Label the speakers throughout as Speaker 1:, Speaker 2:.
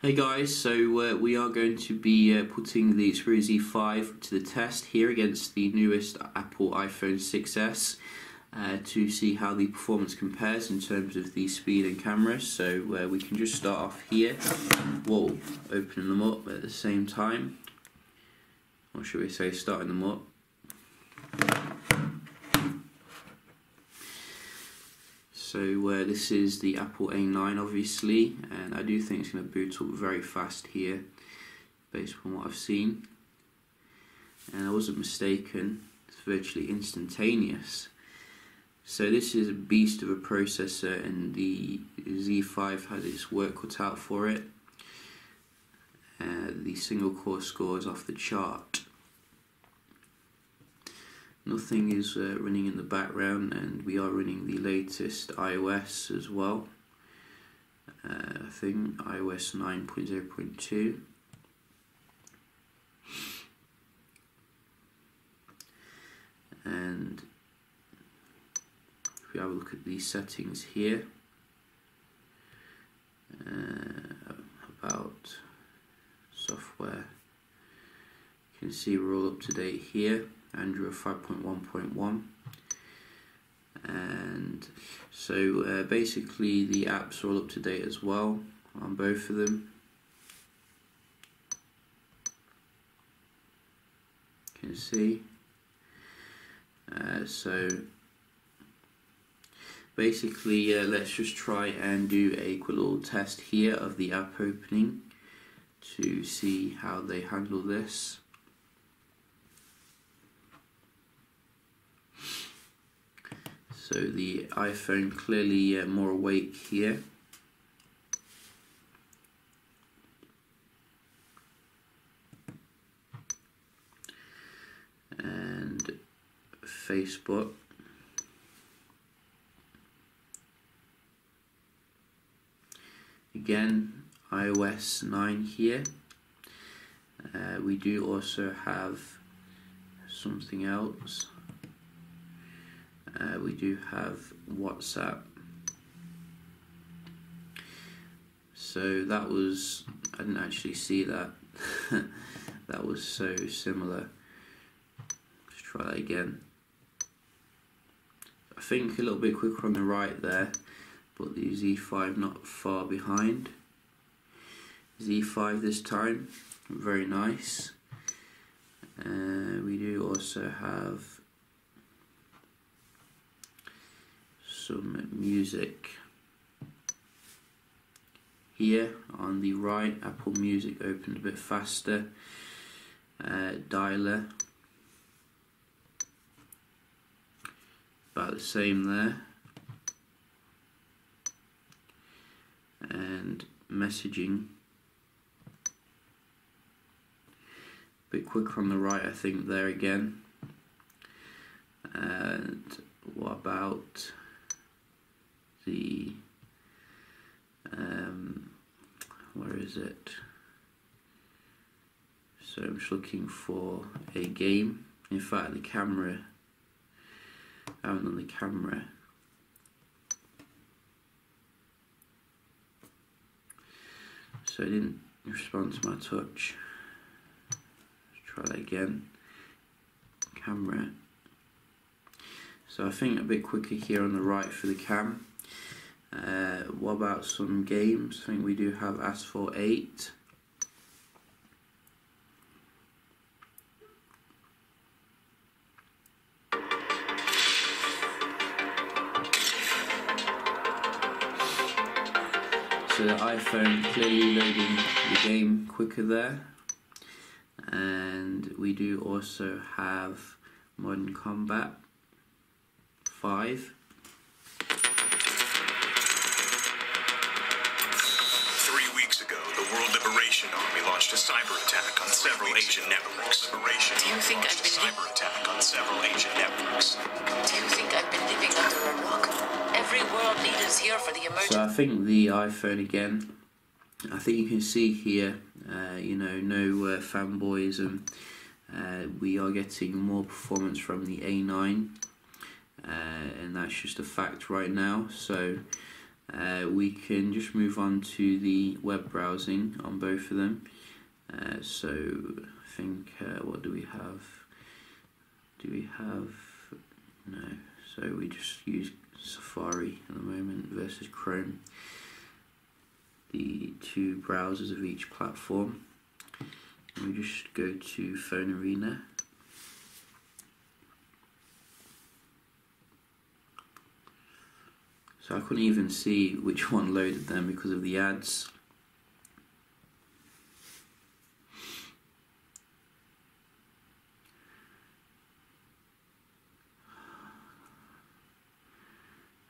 Speaker 1: Hey guys, so we are going to be putting the Xperia Z5 to the test here against the newest Apple iPhone 6s to see how the performance compares in terms of the speed and camera. So we can just start off here, opening them up at the same time, or should we say starting them up. So this is the Apple A9 obviously, and I do think it's going to boot up very fast here based on what I've seen, and I wasn't mistaken, it's virtually instantaneous. So this is a beast of a processor, and the Z5 has its work cut out for it. The single core score is off the chart. Nothing is running in the background, and we are running the latest iOS as well. I think iOS 9.0.2. And if we have a look at these settings here, about software, you can see we're all up to date here. Android 5.1.1, and so basically the apps are all up to date as well on both of them. You can see. So basically let's just try and do a quick little test here of the app opening to see how they handle this. So the iPhone clearly more awake here. And Facebook. Again, iOS 9 here. We do also have something else. We do have WhatsApp. So that was, I didn't actually see that. That was so similar. Let's try that again. I think a little bit quicker on the right there, but the Z5 not far behind. Z5 this time, very nice. We do also have some music here on the right. Apple Music opened a bit faster. Dialer about the same there, and messaging a bit quicker on the right, I think, there again. And what about the where is it? So I'm just looking for a game. In fact, the camera, I haven't done the camera. So it didn't respond to my touch. Let's try that again. Camera. So I think a bit quicker here on the right for the cam. What about some games? I think we do have Asphalt 8. So the iPhone clearly loading the game quicker there. And we do also have Modern Combat 5.
Speaker 2: 3 weeks ago, the World Liberation Army launched a cyber attack on several Asian networks. Do you think I've been cyber attack on several Asian networks?
Speaker 3: Do you think I've been living under a rock? Every world leader is here for the emergency.
Speaker 1: So I think the iPhone again. I think you can see here, you know, no fanboys, and we are getting more performance from the A9. And that's just a fact right now. So we can just move on to the web browsing on both of them. So I think, what do we have? No, so we just use Safari at the moment versus Chrome, the two browsers of each platform. And we just go to Phone Arena. So I couldn't even see which one loaded them because of the ads.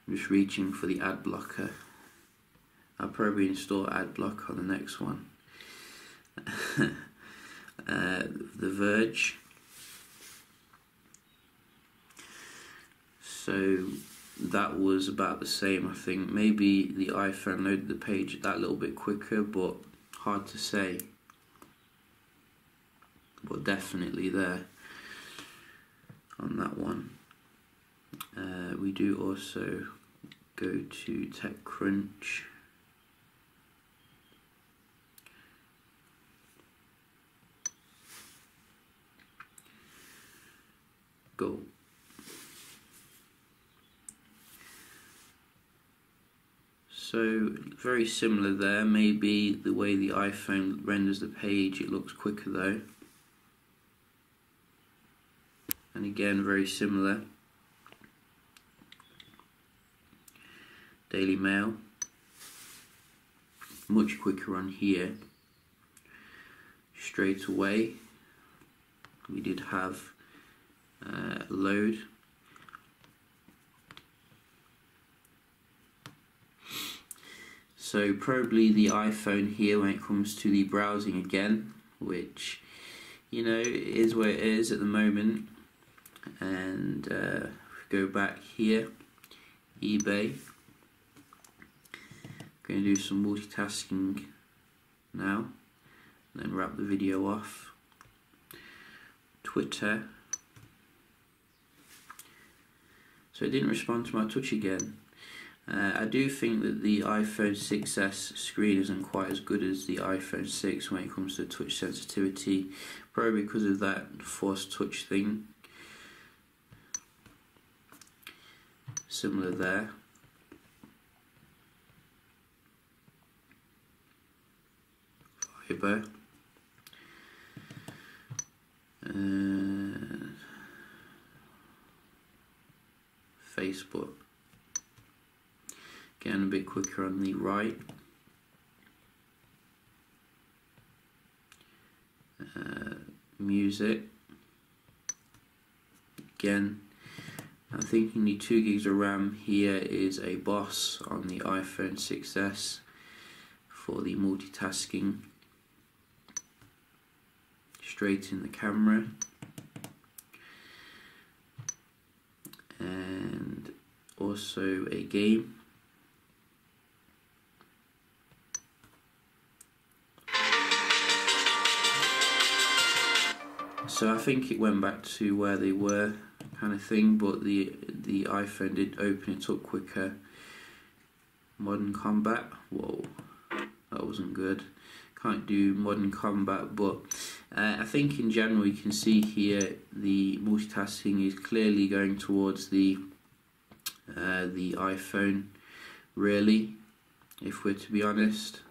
Speaker 1: I'm just reaching for the ad blocker. I'll probably install ad block on the next one. The Verge. So that was about the same, I think. Maybe the iPhone loaded the page that little bit quicker, but hard to say. But definitely there on that one. We do also go to TechCrunch. Go. So very similar there. Maybe the way the iPhone renders the page, it looks quicker though. And again, very similar. Daily Mail, much quicker on here. Straight away, we did have load. So probably the iPhone here when it comes to the browsing again, which, you know, is where it is at the moment. And go back here, eBay. Going to do some multitasking now, and then wrap the video off. Twitter. So it didn't respond to my touch again. I do think that the iPhone 6s screen isn't quite as good as the iPhone 6 when it comes to touch sensitivity, probably because of that forced touch thing. Similar there. Fiber. Facebook. Getting a bit quicker on the right. Music. Again, I'm thinking the 2 gigs of RAM here is a boss on the iPhone 6s for the multitasking. Straight in the camera. And also a game. So I think it went back to where they were, kind of thing, but the iPhone did open it up quicker. Modern Combat, whoa, that wasn't good. Can't do Modern Combat, but I think in general you can see here the multitasking is clearly going towards the iPhone, really, if we're to be honest.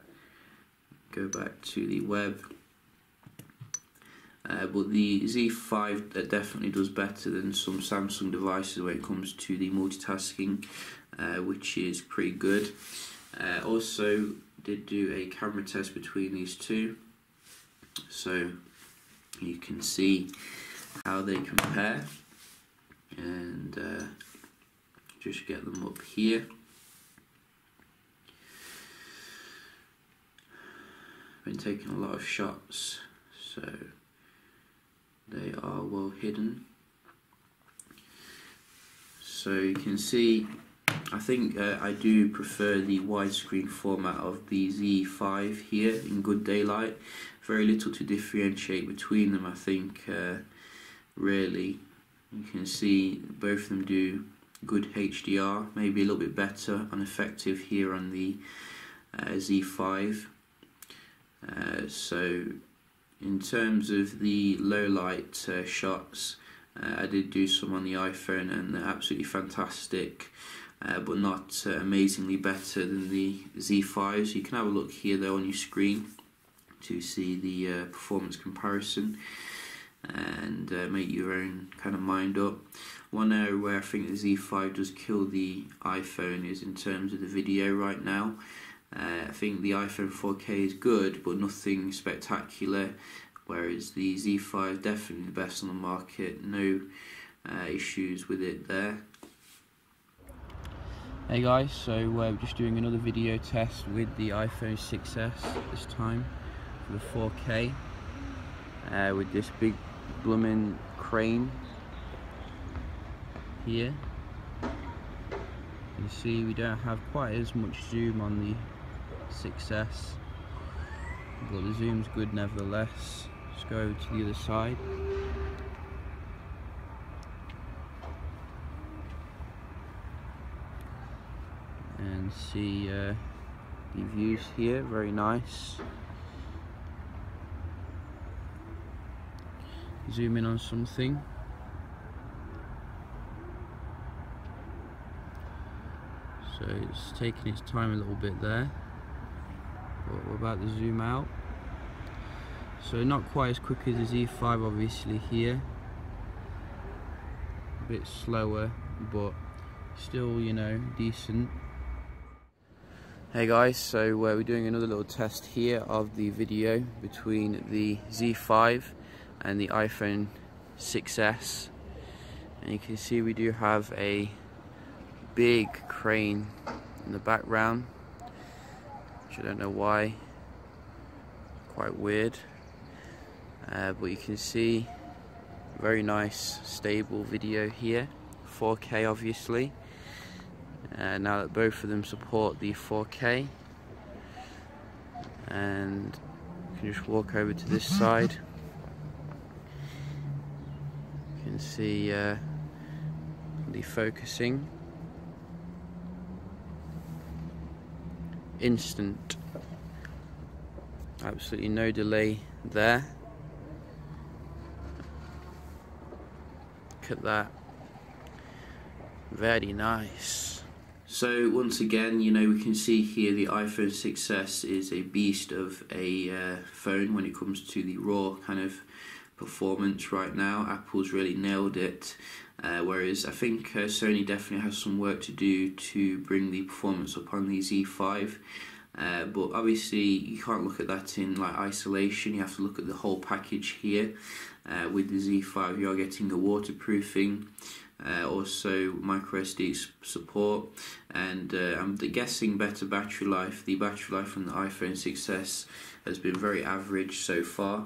Speaker 1: Go back to the web. But the Z5 definitely does better than some Samsung devices when it comes to the multitasking, which is pretty good. Also did do a camera test between these two, so you can see how they compare, and just get them up here. Been taking a lot of shots, so they are well hidden. So you can see, I think I do prefer the widescreen format of the Z5 here in good daylight. Very little to differentiate between them, I think, really. You can see both of them do good HDR, maybe a little bit better and effective here on the Z5. So in terms of the low light shots, I did do some on the iPhone and they're absolutely fantastic, but not amazingly better than the Z5. So you can have a look here though on your screen to see the performance comparison and make your own kind of mind up. One area where I think the Z5 does kill the iPhone is in terms of the video right now. I think the iPhone 4K is good, but nothing spectacular, whereas the Z5 is definitely the best on the market. No issues with it there. Hey guys, so we're just doing another video test with the iPhone 6s this time for the 4K with this big blooming crane here. You see we don't have quite as much zoom on the 6s, but the zoom's good nevertheless. Let's go over to the other side. And see the views here, very nice. Zoom in on something. So it's taking its time a little bit there, but we're about to zoom out. So not quite as quick as the Z5 obviously here, a bit slower, but still, you know, decent. Hey guys, so we're doing another little test here of the video between the Z5 and the iPhone 6s, and you can see we do have a big crane in the background, which I don't know why, quite weird, but you can see very nice stable video here, 4K obviously. Now that both of them support the 4K, and you can just walk over to this side. You can see the focusing, instant, absolutely no delay there. Look at that, very nice. So once again, you know, we can see here the iPhone 6s is a beast of a phone when it comes to the raw kind of performance right now. Apple's really nailed it, whereas I think Sony definitely has some work to do to bring the performance up on the Z5. But obviously you can't look at that in like isolation. You have to look at the whole package here. With the Z5 you are getting the waterproofing, also micro SD support, and I'm guessing better battery life. The battery life on the iPhone 6s has been very average so far,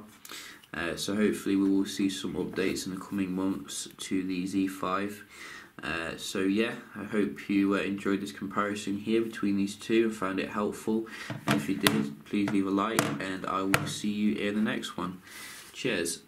Speaker 1: so hopefully we will see some updates in the coming months to the Z5. So yeah, I hope you enjoyed this comparison here between these two and found it helpful, and if you did, please leave a like and I will see you in the next one. Cheers.